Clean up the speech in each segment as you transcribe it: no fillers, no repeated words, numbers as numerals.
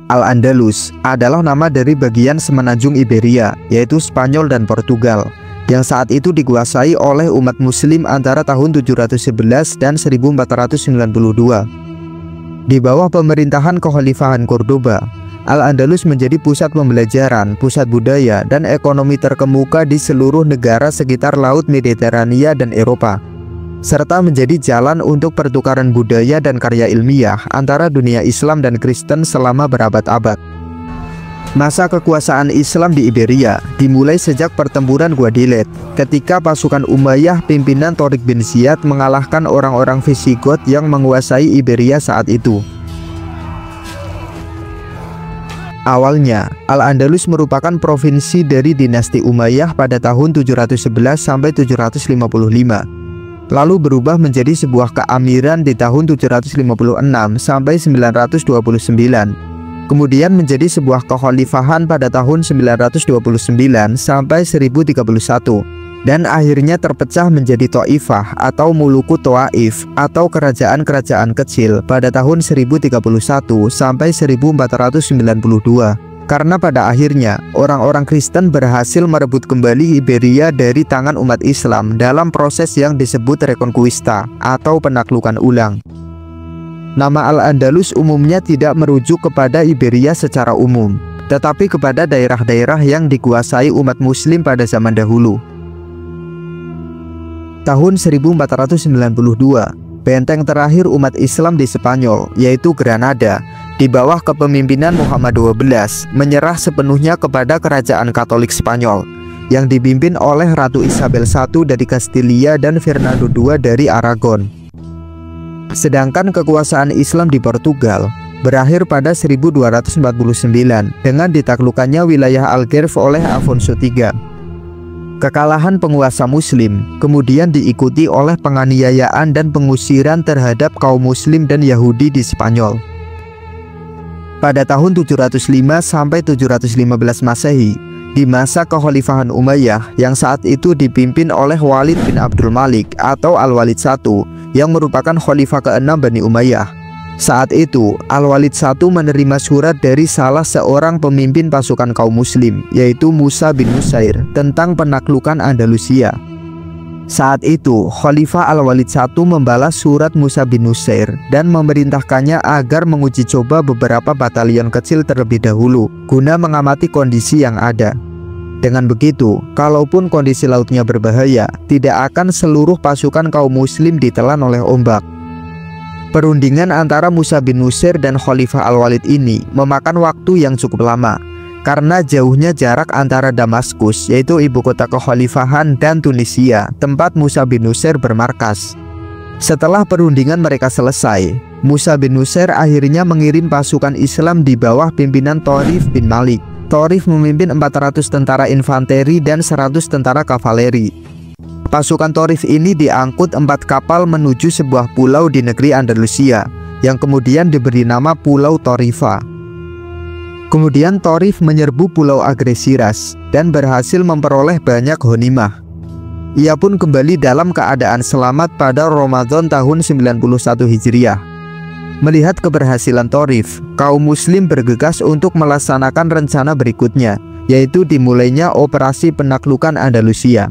Al-Andalus adalah nama dari bagian semenanjung Iberia, yaitu Spanyol dan Portugal, yang saat itu dikuasai oleh umat muslim antara tahun 711 dan 1492. Di bawah pemerintahan Kekhalifahan Cordoba, Al-Andalus menjadi pusat pembelajaran, pusat budaya, dan ekonomi terkemuka di seluruh negara sekitar Laut Mediterania dan Eropa, serta menjadi jalan untuk pertukaran budaya dan karya ilmiah antara dunia Islam dan Kristen selama berabad-abad. Masa kekuasaan Islam di Iberia dimulai sejak pertempuran Guadalete, ketika pasukan Umayyah pimpinan Tariq bin Ziyad mengalahkan orang-orang Visigoth yang menguasai Iberia saat itu. Awalnya, Al-Andalus merupakan provinsi dari dinasti Umayyah pada tahun 711 sampai 755. Lalu berubah menjadi sebuah keamiran di tahun 756 sampai 929. Kemudian menjadi sebuah kekhalifahan pada tahun 929 sampai 1031. Dan akhirnya terpecah menjadi Taifah atau Muluku Taif atau kerajaan-kerajaan kecil pada tahun 1031 sampai 1492. Karena pada akhirnya orang-orang Kristen berhasil merebut kembali Iberia dari tangan umat Islam dalam proses yang disebut Reconquista atau penaklukan ulang. Nama Al-Andalus umumnya tidak merujuk kepada Iberia secara umum, tetapi kepada daerah-daerah yang dikuasai umat muslim pada zaman dahulu. Tahun 1492, benteng terakhir umat Islam di Spanyol, yaitu Granada, di bawah kepemimpinan Muhammad XII, menyerah sepenuhnya kepada kerajaan Katolik Spanyol yang dipimpin oleh Ratu Isabel I dari Kastilia dan Fernando II dari Aragon. Sedangkan kekuasaan Islam di Portugal berakhir pada 1249 dengan ditaklukkannya wilayah Algarve oleh Afonso III. Kekalahan penguasa muslim kemudian diikuti oleh penganiayaan dan pengusiran terhadap kaum muslim dan Yahudi di Spanyol. Pada tahun 705 sampai 715 Masehi, di masa Kekhalifahan Umayyah yang saat itu dipimpin oleh Walid bin Abdul Malik atau Al-Walid I yang merupakan khalifah ke-6 Bani Umayyah. Saat itu, Al-Walid I menerima surat dari salah seorang pemimpin pasukan kaum muslim, yaitu Musa bin Nusair, tentang penaklukan Andalusia. Saat itu, Khalifah Al-Walid I membalas surat Musa bin Nusair dan memerintahkannya agar menguji coba beberapa batalion kecil terlebih dahulu, guna mengamati kondisi yang ada. Dengan begitu, kalaupun kondisi lautnya berbahaya, tidak akan seluruh pasukan kaum muslim ditelan oleh ombak. Perundingan antara Musa bin Nusair dan Khalifah Al-Walid ini memakan waktu yang cukup lama, karena jauhnya jarak antara Damaskus, yaitu ibu kota kekhalifahan, dan Tunisia, tempat Musa bin Nusair bermarkas. Setelah perundingan mereka selesai, Musa bin Nusair akhirnya mengirim pasukan Islam di bawah pimpinan Tharif bin Malik. Tharif memimpin 400 tentara infanteri dan 100 tentara kavaleri. Pasukan Tharif ini diangkut 4 kapal menuju sebuah pulau di negeri Andalusia, yang kemudian diberi nama Pulau Tarifa. Kemudian Tharif menyerbu Pulau Algeciras dan berhasil memperoleh banyak ghanimah. Ia pun kembali dalam keadaan selamat pada Ramadan tahun 91 Hijriah. Melihat keberhasilan Tharif, kaum muslim bergegas untuk melaksanakan rencana berikutnya, yaitu dimulainya operasi penaklukan Andalusia.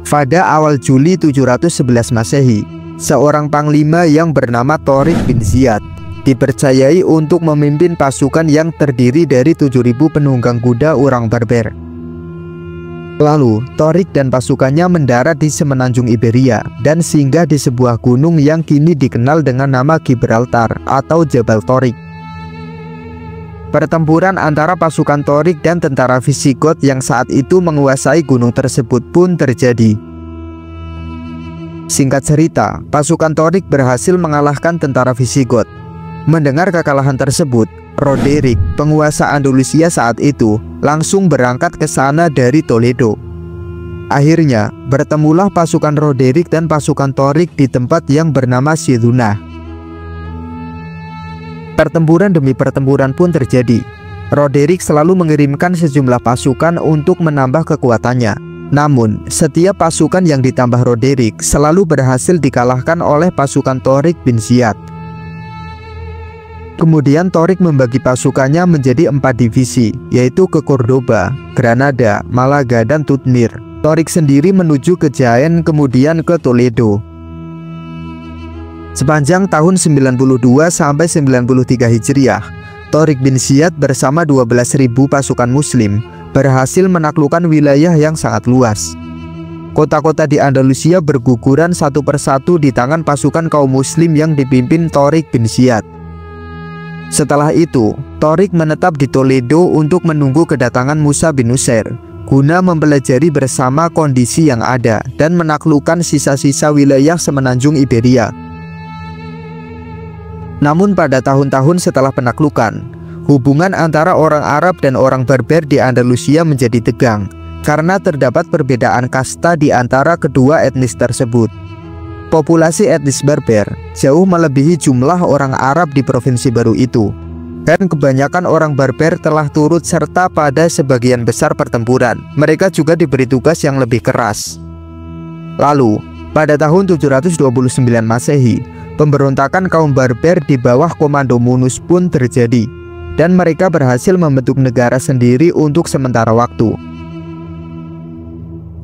Pada awal Juli 711 Masehi, seorang panglima yang bernama Tariq bin Ziyad dipercayai untuk memimpin pasukan yang terdiri dari 7.000 penunggang kuda orang Berber. Lalu, Tariq dan pasukannya mendarat di semenanjung Iberia dan singgah di sebuah gunung yang kini dikenal dengan nama Gibraltar atau Jabal Tariq. Pertempuran antara pasukan Tariq dan tentara Visigoth yang saat itu menguasai gunung tersebut pun terjadi. Singkat cerita, pasukan Tariq berhasil mengalahkan tentara Visigoth. Mendengar kekalahan tersebut, Roderick, penguasa Andalusia saat itu, langsung berangkat ke sana dari Toledo. Akhirnya, bertemulah pasukan Roderick dan pasukan Tariq di tempat yang bernama Sidunah. Pertempuran demi pertempuran pun terjadi. Roderick selalu mengirimkan sejumlah pasukan untuk menambah kekuatannya. Namun, setiap pasukan yang ditambah Roderick selalu berhasil dikalahkan oleh pasukan Torik bin Ziyad. Kemudian Torik membagi pasukannya menjadi 4 divisi, yaitu ke Cordoba, Granada, Malaga, dan Tudmir. Torik sendiri menuju ke Jaen, kemudian ke Toledo. Sepanjang tahun 92 sampai 93 Hijriah, Torik bin Ziyad bersama 12.000 pasukan muslim berhasil menaklukkan wilayah yang sangat luas. Kota-kota di Andalusia berguguran satu persatu di tangan pasukan kaum muslim yang dipimpin Torik bin Ziyad. Setelah itu, Torik menetap di Toledo untuk menunggu kedatangan Musa bin Nusair, guna mempelajari bersama kondisi yang ada dan menaklukkan sisa-sisa wilayah semenanjung Iberia. Namun pada tahun-tahun setelah penaklukan, hubungan antara orang Arab dan orang Berber di Andalusia menjadi tegang karena terdapat perbedaan kasta di antara kedua etnis tersebut. Populasi etnis Berber jauh melebihi jumlah orang Arab di provinsi baru itu, dan kebanyakan orang Berber telah turut serta pada sebagian besar pertempuran. Mereka juga diberi tugas yang lebih keras. Lalu, pada tahun 729 Masehi, pemberontakan kaum Berber di bawah komando Munus pun terjadi, dan mereka berhasil membentuk negara sendiri untuk sementara waktu.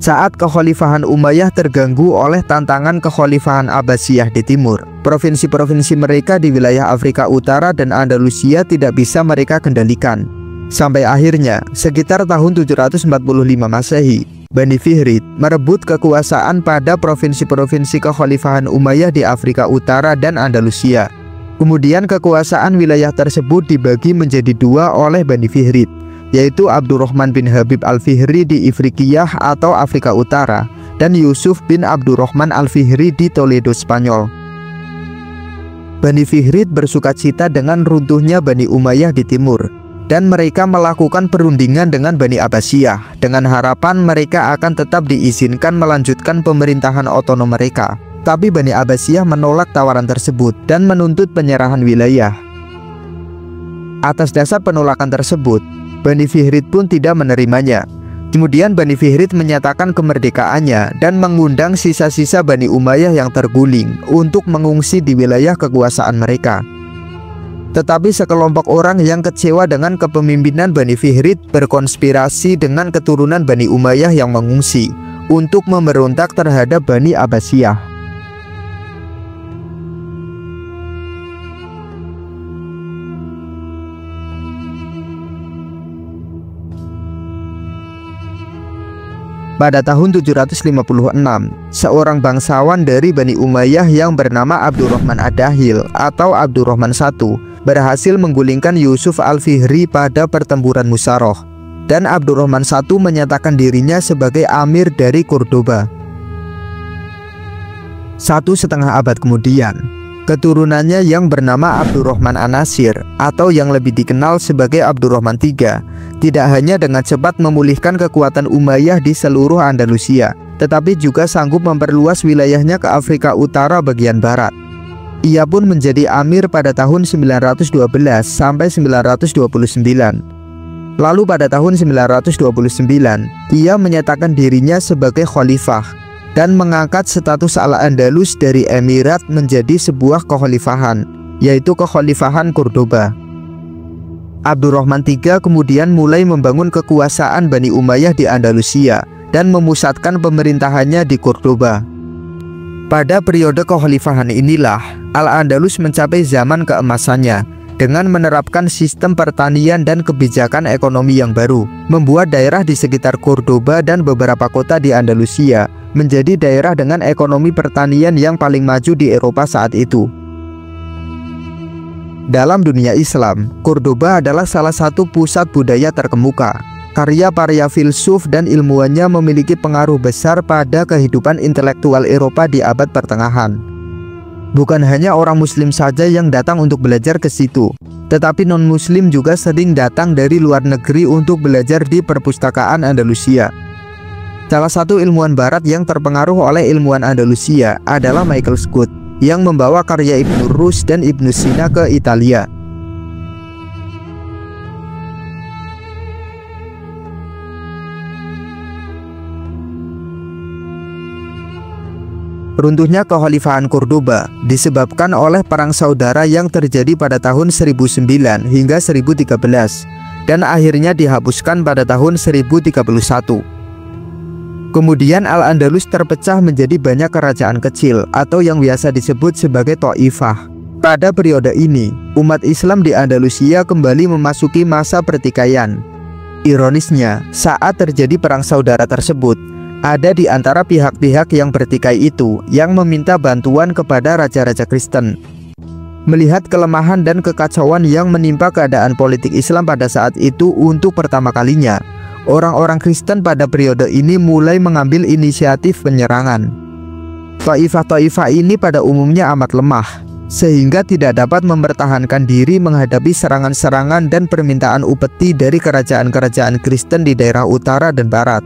Saat kekhalifahan Umayyah terganggu oleh tantangan kekhalifahan Abbasiyah di timur, provinsi-provinsi mereka di wilayah Afrika Utara dan Andalusia tidak bisa mereka kendalikan. Sampai akhirnya, sekitar tahun 745 Masehi, Bani Fihrid merebut kekuasaan pada provinsi-provinsi kekhalifahan Umayyah di Afrika Utara dan Andalusia. Kemudian kekuasaan wilayah tersebut dibagi menjadi 2 oleh Bani Fihrid, yaitu Abdurrahman bin Habib al-Fihri di Ifrikiyah atau Afrika Utara, dan Yusuf bin Abdurrahman al-Fihri di Toledo, Spanyol. Bani Fihrid bersukacita dengan runtuhnya Bani Umayyah di timur, dan mereka melakukan perundingan dengan Bani Abbasiyah dengan harapan mereka akan tetap diizinkan melanjutkan pemerintahan otonom mereka. Tapi Bani Abbasiyah menolak tawaran tersebut dan menuntut penyerahan wilayah. Atas dasar penolakan tersebut, Bani Fihrid pun tidak menerimanya. Kemudian Bani Fihrid menyatakan kemerdekaannya dan mengundang sisa-sisa Bani Umayyah yang terguling untuk mengungsi di wilayah kekuasaan mereka. Tetapi sekelompok orang yang kecewa dengan kepemimpinan Bani Fihrid berkonspirasi dengan keturunan Bani Umayyah yang mengungsi untuk memberontak terhadap Bani Abbasiyah. Pada tahun 756, seorang bangsawan dari Bani Umayyah yang bernama Abdurrahman Ad-Dahil atau Abdurrahman I berhasil menggulingkan Yusuf al-Fihri pada pertempuran Musyaroh, dan Abdurrahman I menyatakan dirinya sebagai amir dari Cordoba. 1,5 abad kemudian, keturunannya yang bernama Abdurrahman An-Nasir atau yang lebih dikenal sebagai Abdurrahman III tidak hanya dengan cepat memulihkan kekuatan Umayyah di seluruh Andalusia, tetapi juga sanggup memperluas wilayahnya ke Afrika Utara bagian barat. Ia pun menjadi amir pada tahun 912 sampai 929. Lalu pada tahun 929, ia menyatakan dirinya sebagai khalifah dan mengangkat status Al-Andalus dari emirat menjadi sebuah kekhalifahan, yaitu kekhalifahan Cordoba. Abdurrahman III kemudian mulai membangun kekuasaan Bani Umayyah di Andalusia dan memusatkan pemerintahannya di Cordoba. Pada periode kekhalifahan inilah Al-Andalus mencapai zaman keemasannya dengan menerapkan sistem pertanian dan kebijakan ekonomi yang baru, membuat daerah di sekitar Cordoba dan beberapa kota di Andalusia menjadi daerah dengan ekonomi pertanian yang paling maju di Eropa saat itu. Dalam dunia Islam, Cordoba adalah salah satu pusat budaya terkemuka. Karya para filsuf dan ilmuwannya memiliki pengaruh besar pada kehidupan intelektual Eropa di abad pertengahan. Bukan hanya orang Muslim saja yang datang untuk belajar ke situ, tetapi non-Muslim juga sering datang dari luar negeri untuk belajar di perpustakaan Andalusia. Salah satu ilmuwan barat yang terpengaruh oleh ilmuwan Andalusia adalah Michael Scott, yang membawa karya Ibnu Rushd dan Ibnu Sina ke Italia. Runtuhnya kekhalifahan Cordoba disebabkan oleh perang saudara yang terjadi pada tahun 1009 hingga 1013 dan akhirnya dihapuskan pada tahun 1031. Kemudian Al-Andalus terpecah menjadi banyak kerajaan kecil atau yang biasa disebut sebagai Thaifah. Pada periode ini, umat Islam di Andalusia kembali memasuki masa pertikaian. Ironisnya, saat terjadi perang saudara tersebut, ada di antara pihak-pihak yang bertikai itu yang meminta bantuan kepada raja-raja Kristen. Melihat kelemahan dan kekacauan yang menimpa keadaan politik Islam pada saat itu untuk pertama kalinya, orang-orang Kristen pada periode ini mulai mengambil inisiatif penyerangan. Thaifah-thaifah ini pada umumnya amat lemah, sehingga tidak dapat mempertahankan diri menghadapi serangan-serangan dan permintaan upeti dari kerajaan-kerajaan Kristen di daerah utara dan barat,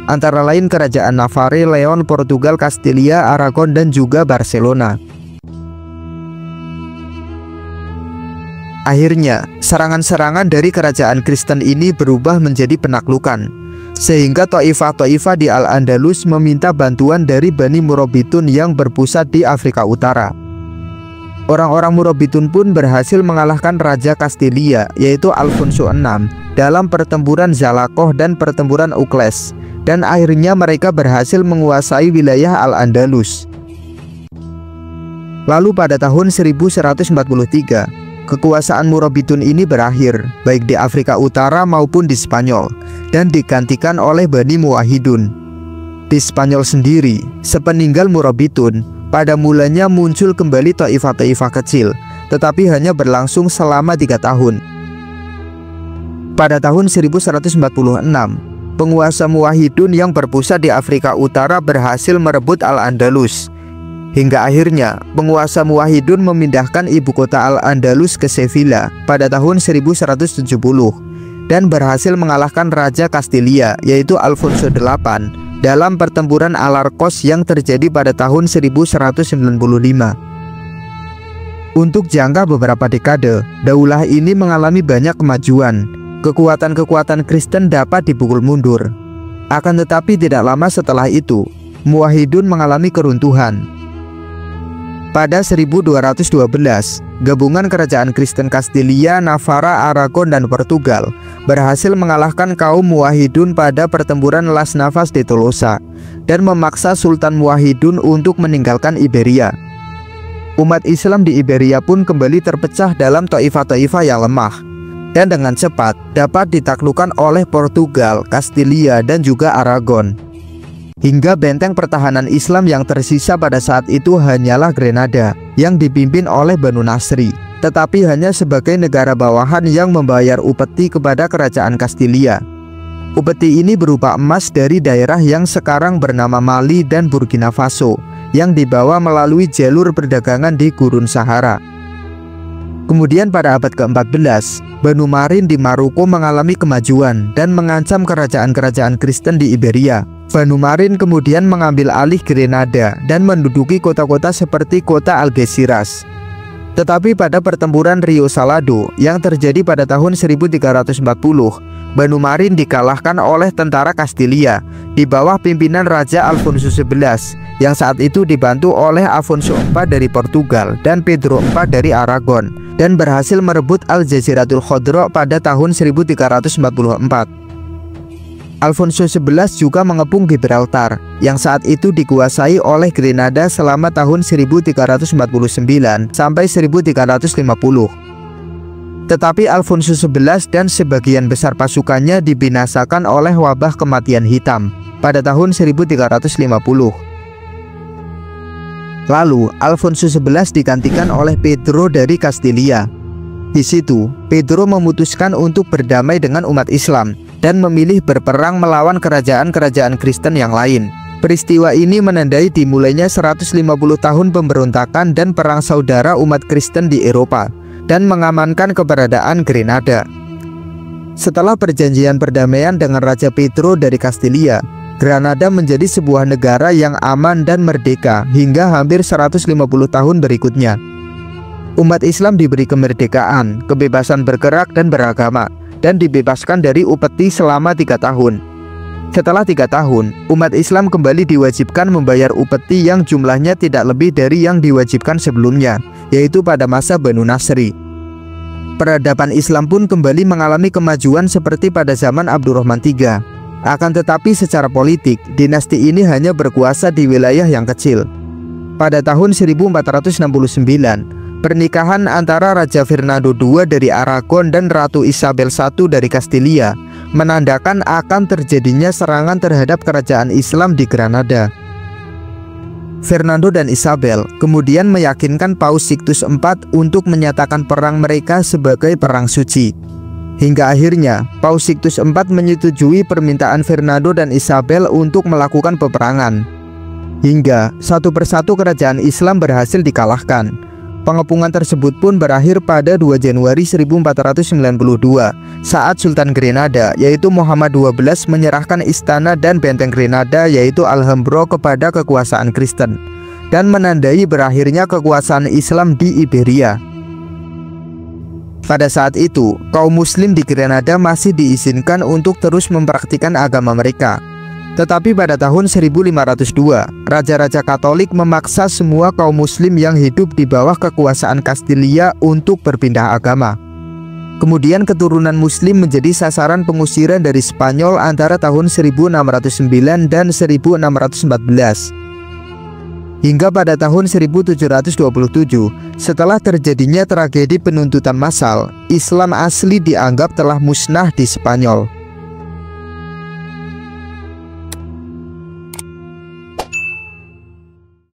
antara lain kerajaan Navarre, Leon, Portugal, Kastilia, Aragon, dan juga Barcelona. Akhirnya, serangan-serangan dari kerajaan Kristen ini berubah menjadi penaklukan, sehingga Thaifah-thaifah di Al-Andalus meminta bantuan dari Bani Murabitun yang berpusat di Afrika Utara. Orang-orang Murabitun pun berhasil mengalahkan Raja Kastilia, yaitu Alfonso VI, dalam pertempuran Zalakoh dan pertempuran Ukles, dan akhirnya mereka berhasil menguasai wilayah Al-Andalus. Lalu pada tahun 1143, kekuasaan Murabitun ini berakhir, baik di Afrika Utara maupun di Spanyol, dan digantikan oleh Bani Muwahhidun. Di Spanyol sendiri, sepeninggal Murabitun, pada mulanya muncul kembali Thaifah-thaifah kecil, tetapi hanya berlangsung selama 3 tahun. Pada tahun 1146, penguasa Muwahhidun yang berpusat di Afrika Utara berhasil merebut Al-Andalus. Hingga akhirnya, penguasa Muwahhidun memindahkan ibu kota Al-Andalus ke Sevilla pada tahun 1170 dan berhasil mengalahkan Raja Kastilia, yaitu Alfonso VIII, dalam pertempuran Alarcos yang terjadi pada tahun 1195. Untuk jangka beberapa dekade, daulah ini mengalami banyak kemajuan. Kekuatan-kekuatan Kristen dapat dipukul mundur. Akan tetapi tidak lama setelah itu, Muwahhidun mengalami keruntuhan. Pada 1212, gabungan kerajaan Kristen Kastilia, Navarra, Aragon, dan Portugal berhasil mengalahkan kaum Muwahhidun pada pertempuran Las Navas de Tolosa dan memaksa Sultan Muwahhidun untuk meninggalkan Iberia. Umat Islam di Iberia pun kembali terpecah dalam Thaifah-thaifah yang lemah dan dengan cepat dapat ditaklukkan oleh Portugal, Kastilia, dan juga Aragon. Hingga benteng pertahanan Islam yang tersisa pada saat itu hanyalah Grenada yang dipimpin oleh Banu Nasri, tetapi hanya sebagai negara bawahan yang membayar upeti kepada kerajaan Kastilia. Upeti ini berupa emas dari daerah yang sekarang bernama Mali dan Burkina Faso yang dibawa melalui jalur perdagangan di Gurun Sahara. Kemudian pada abad ke-14, Banu Marin di Maroko mengalami kemajuan dan mengancam kerajaan-kerajaan Kristen di Iberia. Banu Marin kemudian mengambil alih Grenada dan menduduki kota-kota seperti kota Algeciras. Tetapi pada pertempuran Rio Salado yang terjadi pada tahun 1340, Banu Marin dikalahkan oleh tentara Kastilia di bawah pimpinan Raja Alfonso XI yang saat itu dibantu oleh Afonso IV dari Portugal dan Pedro IV dari Aragon, dan berhasil merebut Al-Jaziratul Khodro pada tahun 1344. Alfonso XI juga mengepung Gibraltar yang saat itu dikuasai oleh Grenada selama tahun 1349 sampai 1350. Tetapi Alfonso XI dan sebagian besar pasukannya dibinasakan oleh wabah kematian hitam pada tahun 1350. Lalu Alfonso XI digantikan oleh Pedro dari Kastilia. Di situ, Pedro memutuskan untuk berdamai dengan umat Islam dan memilih berperang melawan kerajaan-kerajaan Kristen yang lain. Peristiwa ini menandai dimulainya 150 tahun pemberontakan dan perang saudara umat Kristen di Eropa dan mengamankan keberadaan Grenada. Setelah perjanjian perdamaian dengan Raja Pedro dari Kastilia, Granada menjadi sebuah negara yang aman dan merdeka hingga hampir 150 tahun berikutnya. Umat Islam diberi kemerdekaan, kebebasan bergerak dan beragama, dan dibebaskan dari upeti selama 3 tahun. Setelah 3 tahun, umat Islam kembali diwajibkan membayar upeti yang jumlahnya tidak lebih dari yang diwajibkan sebelumnya, yaitu pada masa Banu Nasri. Peradaban Islam pun kembali mengalami kemajuan seperti pada zaman Abdurrahman III. Akan tetapi secara politik, dinasti ini hanya berkuasa di wilayah yang kecil. Pada tahun 1469, pernikahan antara Raja Fernando II dari Aragon dan Ratu Isabel I dari Kastilia menandakan akan terjadinya serangan terhadap kerajaan Islam di Granada. Fernando dan Isabel kemudian meyakinkan Paus Sixtus IV untuk menyatakan perang mereka sebagai perang suci. Hingga akhirnya Paus Sixtus IV menyetujui permintaan Fernando dan Isabel untuk melakukan peperangan. Hingga satu persatu kerajaan Islam berhasil dikalahkan. Pengepungan tersebut pun berakhir pada 2 Januari 1492 saat Sultan Grenada yaitu Muhammad XII menyerahkan istana dan benteng Grenada yaitu Alhambra kepada kekuasaan Kristen dan menandai berakhirnya kekuasaan Islam di Iberia. Pada saat itu, kaum muslim di Grenada masih diizinkan untuk terus mempraktikkan agama mereka. Tetapi pada tahun 1502, raja-raja Katolik memaksa semua kaum muslim yang hidup di bawah kekuasaan Kastilia untuk berpindah agama. Kemudian keturunan muslim menjadi sasaran pengusiran dari Spanyol antara tahun 1609 dan 1614. Hingga pada tahun 1727, setelah terjadinya tragedi penuntutan massal, Islam asli dianggap telah musnah di Spanyol.